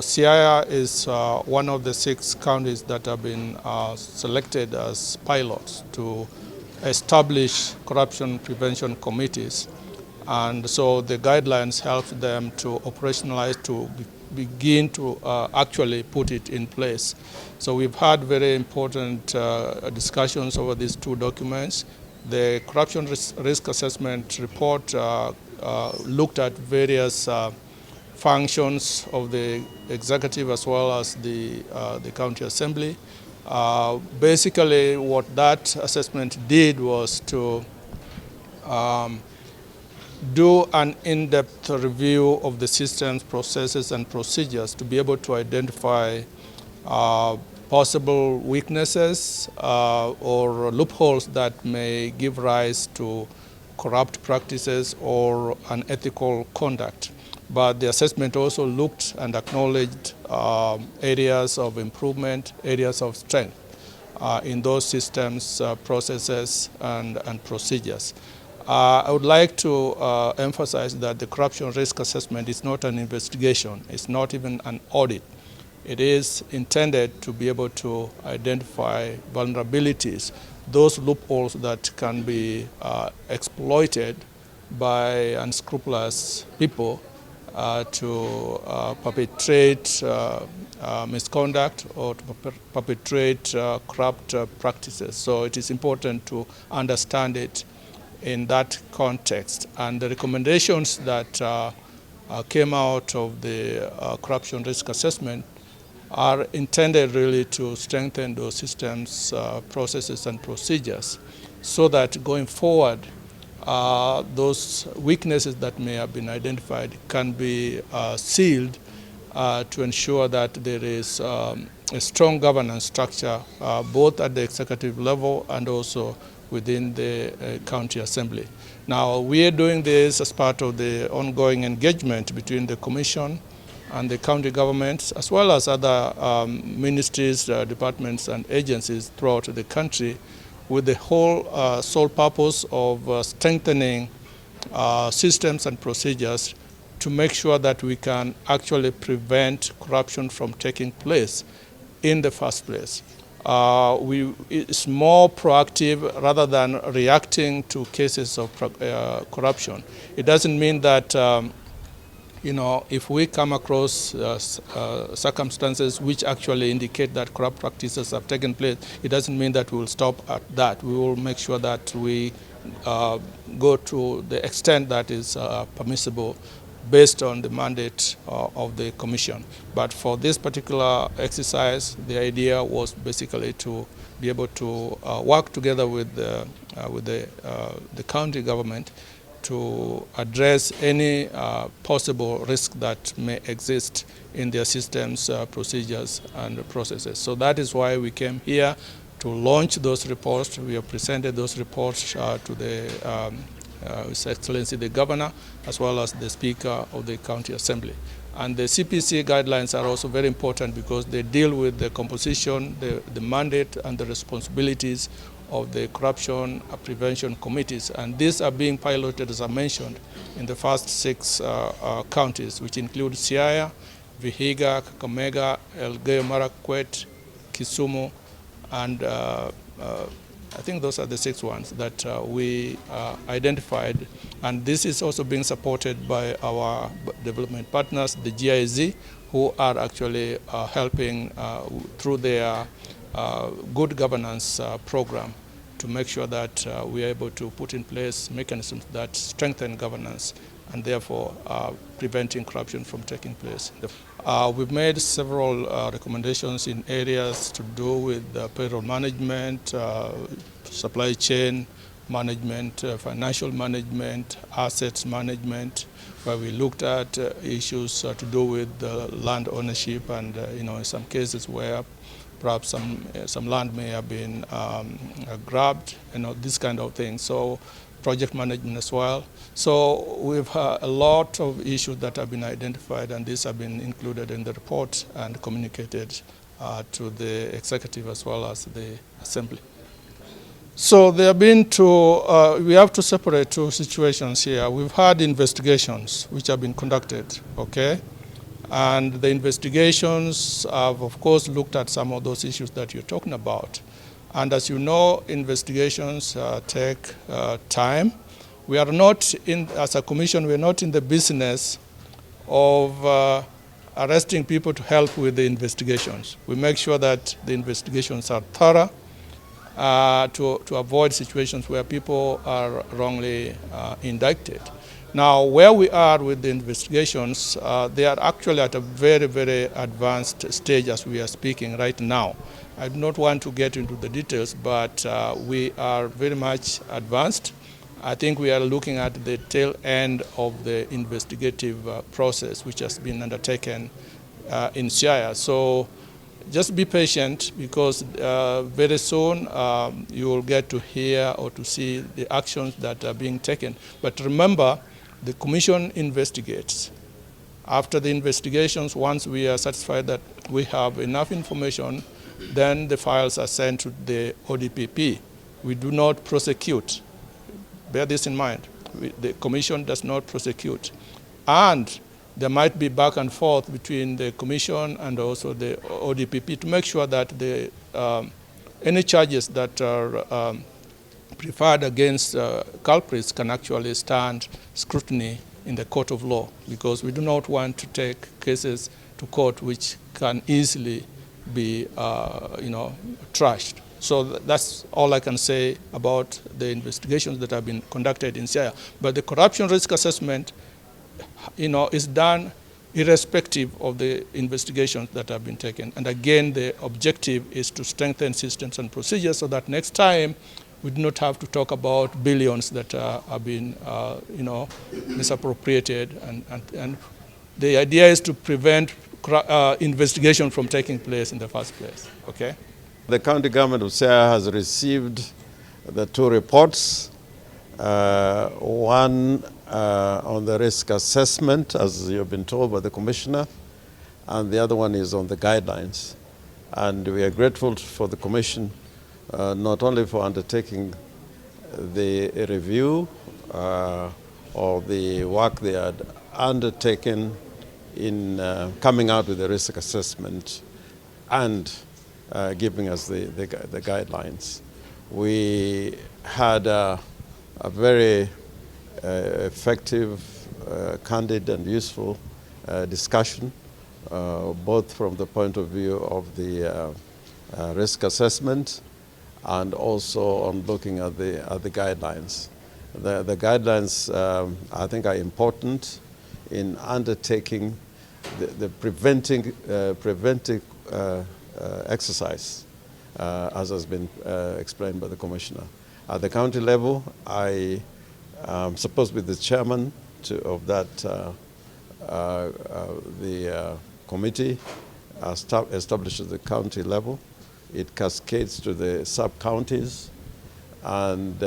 Siaya is one of the 6 counties that have been selected as pilots to establish corruption prevention committees. And so the guidelines help them to operationalize, to begin to actually put it in place. So we've had very important discussions over these 2 documents. The corruption risk assessment report looked at various functions of the executive as well as the county assembly. Basically, what that assessment did was to do an in-depth review of the systems, processes, and procedures to be able to identify possible weaknesses or loopholes that may give rise to corrupt practices or unethical conduct. But the assessment also looked and acknowledged areas of improvement, areas of strength in those systems, processes, and procedures. I would like to emphasize that the corruption risk assessment is not an investigation. It's not even an audit. It is intended to be able to identify vulnerabilities, those loopholes that can be exploited by unscrupulous people to perpetrate misconduct or to perpetrate corrupt practices. So it is important to understand it in that context. And the recommendations that came out of the corruption risk assessment are intended really to strengthen those systems, processes, and procedures so that going forward, those weaknesses that may have been identified can be sealed to ensure that there is a strong governance structure both at the executive level and also within the county assembly. Now, we are doing this as part of the ongoing engagement between the commission and the county governments, as well as other ministries, departments, and agencies throughout the country, with the whole sole purpose of strengthening systems and procedures to make sure that we can actually prevent corruption from taking place in the first place. It's more proactive rather than reacting to cases of corruption. It doesn't mean that if we come across circumstances which actually indicate that corrupt practices have taken place, it doesn't mean that we will stop at that. We will make sure that we go to the extent that is permissible based on the mandate of the commission. But for this particular exercise, the idea was basically to be able to work together with the county government to address any possible risk that may exist in their systems, procedures, and processes. So that is why we came here to launch those reports. We have presented those reports to the His Excellency the Governor, as well as the Speaker of the County Assembly. And the CPC guidelines are also very important because they deal with the composition, the mandate, and the responsibilities of the corruption prevention committees. And these are being piloted, as I mentioned, in the first 6 counties, which include Siaya, Vihiga, Kakamega, Elgeyo Marakwet, Kisumu, and I think those are the 6 ones that we identified. And this is also being supported by our development partners, the GIZ, who are actually helping through their good governance program to make sure that we are able to put in place mechanisms that strengthen governance and therefore preventing corruption from taking place. We've made several recommendations in areas to do with payroll management, supply chain management, financial management, assets management, where we looked at issues to do with land ownership and in some cases where perhaps some land may have been grabbed, this kind of thing. So project management as well. So we've a lot of issues that have been identified, and these have been included in the report and communicated to the executive as well as the assembly. So there have been we have to separate 2 situations here. We've had investigations which have been conducted, okay? And the investigations have, of course, looked at some of those issues that you're talking about. And as you know, investigations take time. We are not as a commission, we're not in the business of arresting people to help with the investigations. We make sure that the investigations are thorough to avoid situations where people are wrongly indicted. Now, where we are with the investigations, they are actually at a very, very advanced stage as we are speaking right now. I do not want to get into the details, but we are very much advanced. I think we are looking at the tail end of the investigative process, which has been undertaken in Siaya. So just be patient, because very soon you will get to hear or to see the actions that are being taken. But remember, the Commission investigates. After the investigations, once we are satisfied that we have enough information, then the files are sent to the ODPP. We do not prosecute. Bear this in mind. The Commission does not prosecute. And there might be back and forth between the Commission and also the ODPP to make sure that any charges that are preferred against culprits can actually stand scrutiny in the court of law, because we do not want to take cases to court which can easily be trashed. So that's all I can say about the investigations that have been conducted in Siaya. But the corruption risk assessment, is done irrespective of the investigations that have been taken. And again, the objective is to strengthen systems and procedures so that next time we do not have to talk about billions that have been, misappropriated. And the idea is to prevent investigation from taking place in the first place. Okay. The county government of Siaya has received the two reports. One on the risk assessment, as you've been told by the commissioner, and the other one is on the guidelines. And we are grateful for the commission, not only for undertaking the review of the work they had undertaken in coming out with the risk assessment and giving us the guidelines. We had a very effective, candid and useful discussion, both from the point of view of the risk assessment and also on looking at the guidelines. The guidelines, I think, are important in undertaking the preventive exercise, as has been explained by the commissioner. At the county level, I am supposed to be the chairman of that the committee established at the county level. It cascades to the sub-counties, and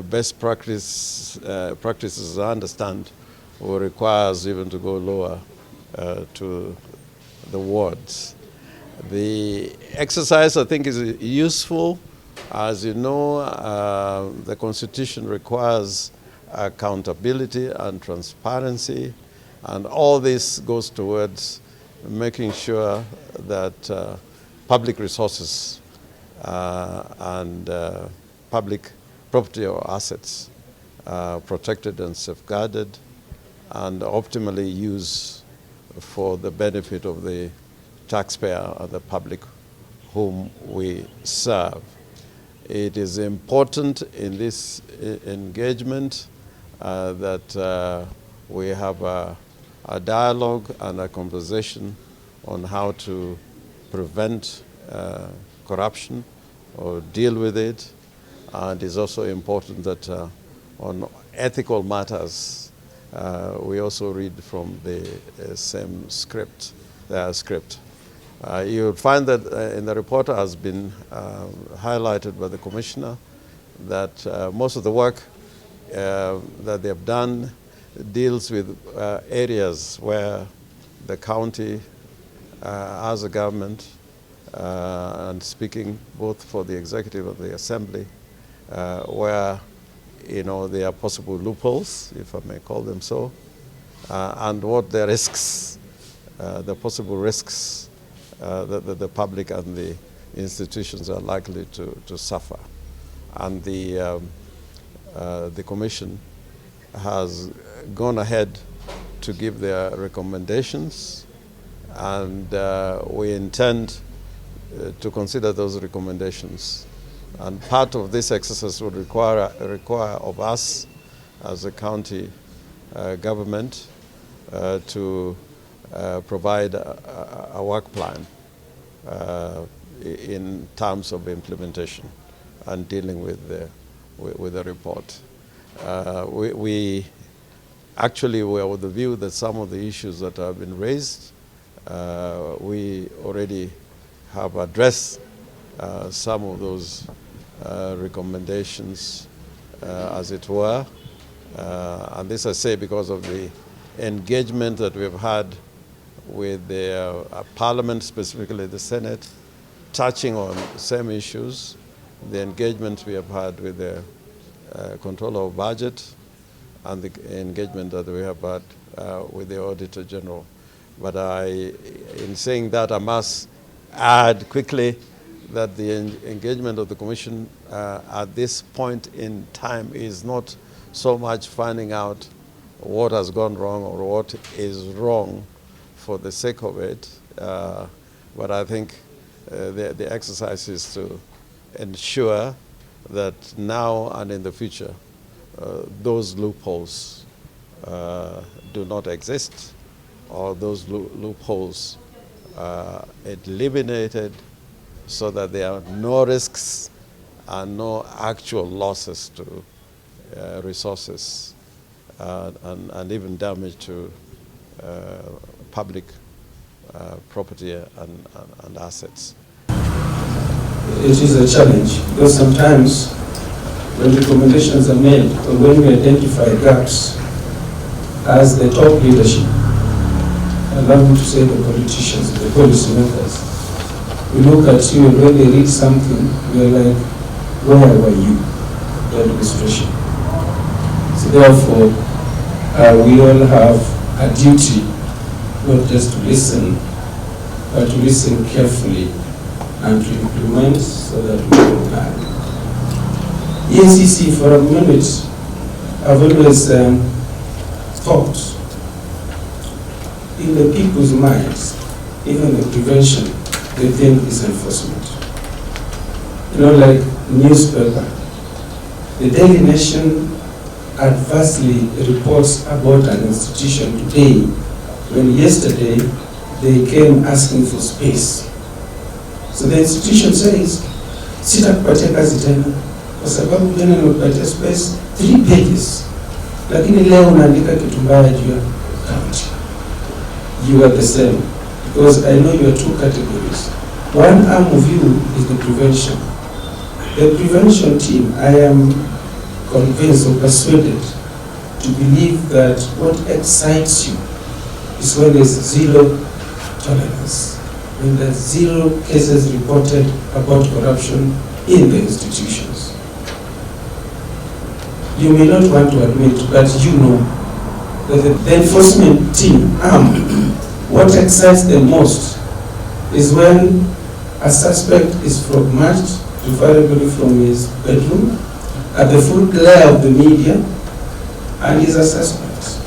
best practices, as I understand, will require us even to go lower to the wards. The exercise, I think, is useful. As you know, the Constitution requires accountability and transparency, and all this goes towards making sure that public resources and public property or assets are protected and safeguarded and optimally used for the benefit of the taxpayer and the public whom we serve. It is important in this engagement that we have a dialogue and a conversation on how to prevent corruption or deal with it. And it's also important that on ethical matters, we also read from the same script. You'll find that in the report has been highlighted by the commissioner that most of the work that they have done deals with areas where the county as a government, and speaking both for the executive and the assembly, where there are possible loopholes, if I may call them so, and what the risks the possible risks that the public and the institutions are likely to suffer. And the Commission has gone ahead to give their recommendations, and we intend to consider those recommendations. And part of this exercise would require of us as a county government to provide a work plan in terms of implementation and dealing with the report. We actually were with the view that some of the issues that have been raised, we already have addressed some of those recommendations, as it were. And this I say because of the engagement that we've had with the Parliament, specifically the Senate, touching on same issues, the engagement we have had with the controller of budget, and the engagement that we have had with the Auditor General. But in saying that, I must add quickly that the engagement of the Commission at this point in time is not so much finding out what has gone wrong or what is wrong for the sake of it, but I think the exercise is to ensure that now and in the future those loopholes do not exist, or those loopholes eliminated, so that there are no risks and no actual losses to resources and even damage to public property and assets. It is a challenge because sometimes when recommendations are made or when we identify gaps as the top leadership, I love to say the politicians, the policy makers, we look at you and when they read something, we are like, where were you, the administration? So therefore, we all have a duty not just to listen, but to listen carefully and to implement so that we can plan. EACC, for a minute, I've always thought in the people's minds, even the prevention, they think is enforcement. You know, like newspaper, the Daily Nation adversely reports about an institution today, when yesterday they came asking for space. So the institution says, sitakupatia kazi tena, kwa sababu jana nimepatia space 3 pages, lakini leo unaandika kitu mbaya juu ya county. You are the same, because I know you are 2 categories. One arm of you is the prevention. The prevention team, I am convinced or persuaded to believe that what excites you is when there's zero tolerance, when there's 0 cases reported about corruption in the institutions. You may not want to admit, but you know that the enforcement team, what excites them most is when a suspect is matched, preferably from his bedroom, at the full glare of the media, and is a suspect,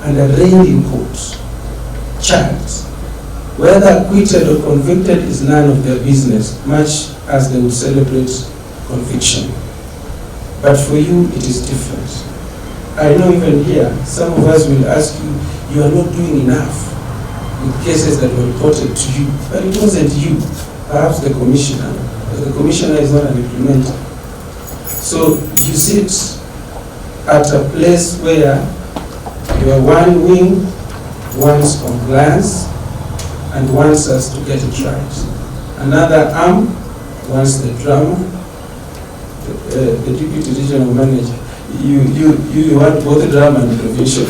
and arraigned in court, charged. Whether acquitted or convicted is none of their business, much as they would celebrate conviction. But for you, it is different. I know even here, some of us will ask you, you are not doing enough with cases that were reported to you. But it wasn't you, perhaps the commissioner. But the commissioner is not an implementer. So you sit at a place where your one wing wants compliance and wants us to get it right. Another arm wants the drama. The deputy regional manager, you want both the drama and the prevention.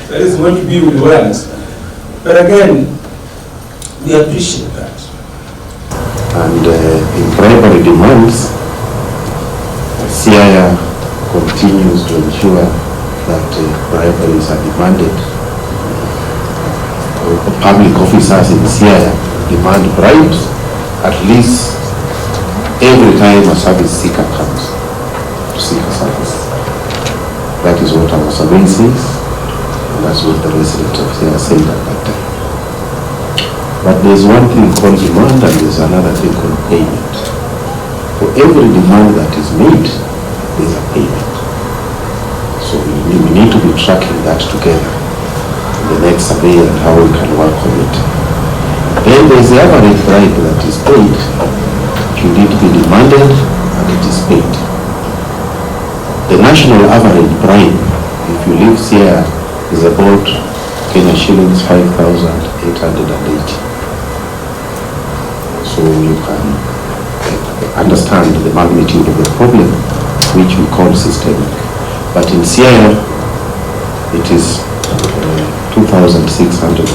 That is what we would want. But again, we appreciate that. And in primary demands, Siaya continues to ensure that briberies are demanded the public officers in Siaya demand bribes at least every time a service seeker comes to seek a service. That is what our survey says, and that's what the residents of Siaya said at that time. But there's one thing called demand and there's another thing called payment. For every demand that is made, there's a payment. So we need to be tracking that together in the next survey and how we can work on it. Then there's the average bribe that is paid. Should it be demanded and it is paid. The national average bribe, if you live here, is about Kenya shillings 5,880. So you can understand the magnitude of the problem, which we call systemic. But in Siaya, it is 2,619.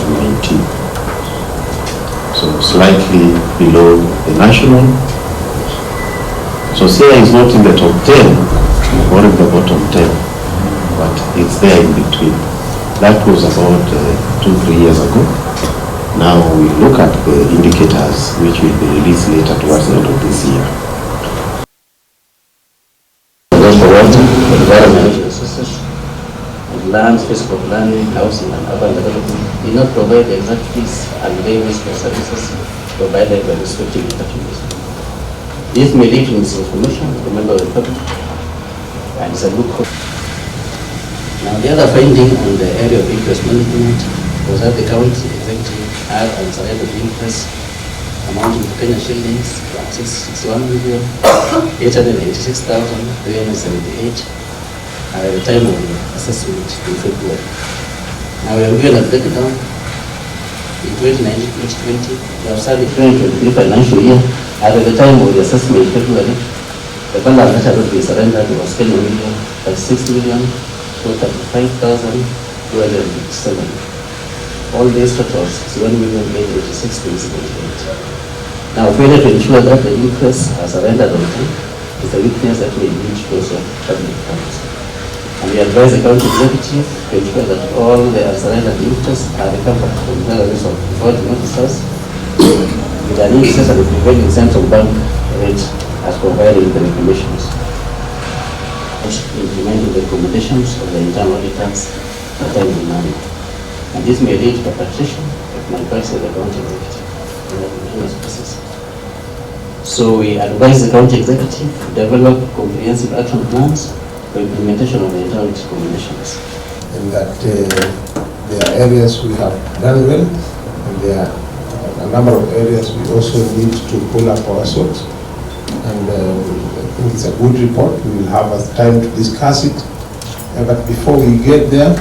So slightly below the national. So Siaya is not in the top 10 or in the bottom 10, but it's there in between. That was about 2-3 years ago. Now we look at the indicators which will be released later towards the end of this year. For water, environment resources, and lands, physical planning, housing, and urban development did not provide the exact fees and payments for services provided by respective departments. This may lead to misinformation of the member of the public and is a loophole. Now, the other finding on the area of interest management was that the county executive had unsurrendered interest amounting to Kenya shillings 661,886,378 at the time of the assessment in February. Now we have given a breakdown in 2019-2020, we have started 2023 financial year. At the time of the assessment in February, the balance that had not been surrendered was 10,36,435,257. All these totals is 1,886,678. Now, failure to ensure that the interest are surrendered on time is a weakness that may lead to also public funds. And we advise the county executive to ensure that all the unsurrendered interests are recovered from salaries of defaulting officers with an excess of the prevailing central bank rate as provided in the regulations, implementing the recommendations of the internal auditors in a timely manner. And this may lead to perpetration of malpractice of the county executive in the continuous process. So we advise the county executive to develop comprehensive action plans for implementation of the internal recommendations. And that there are areas we have done well, and there are a number of areas we also need to pull up our swords. And I think it's a good report. We will have time to discuss it. But before we get there,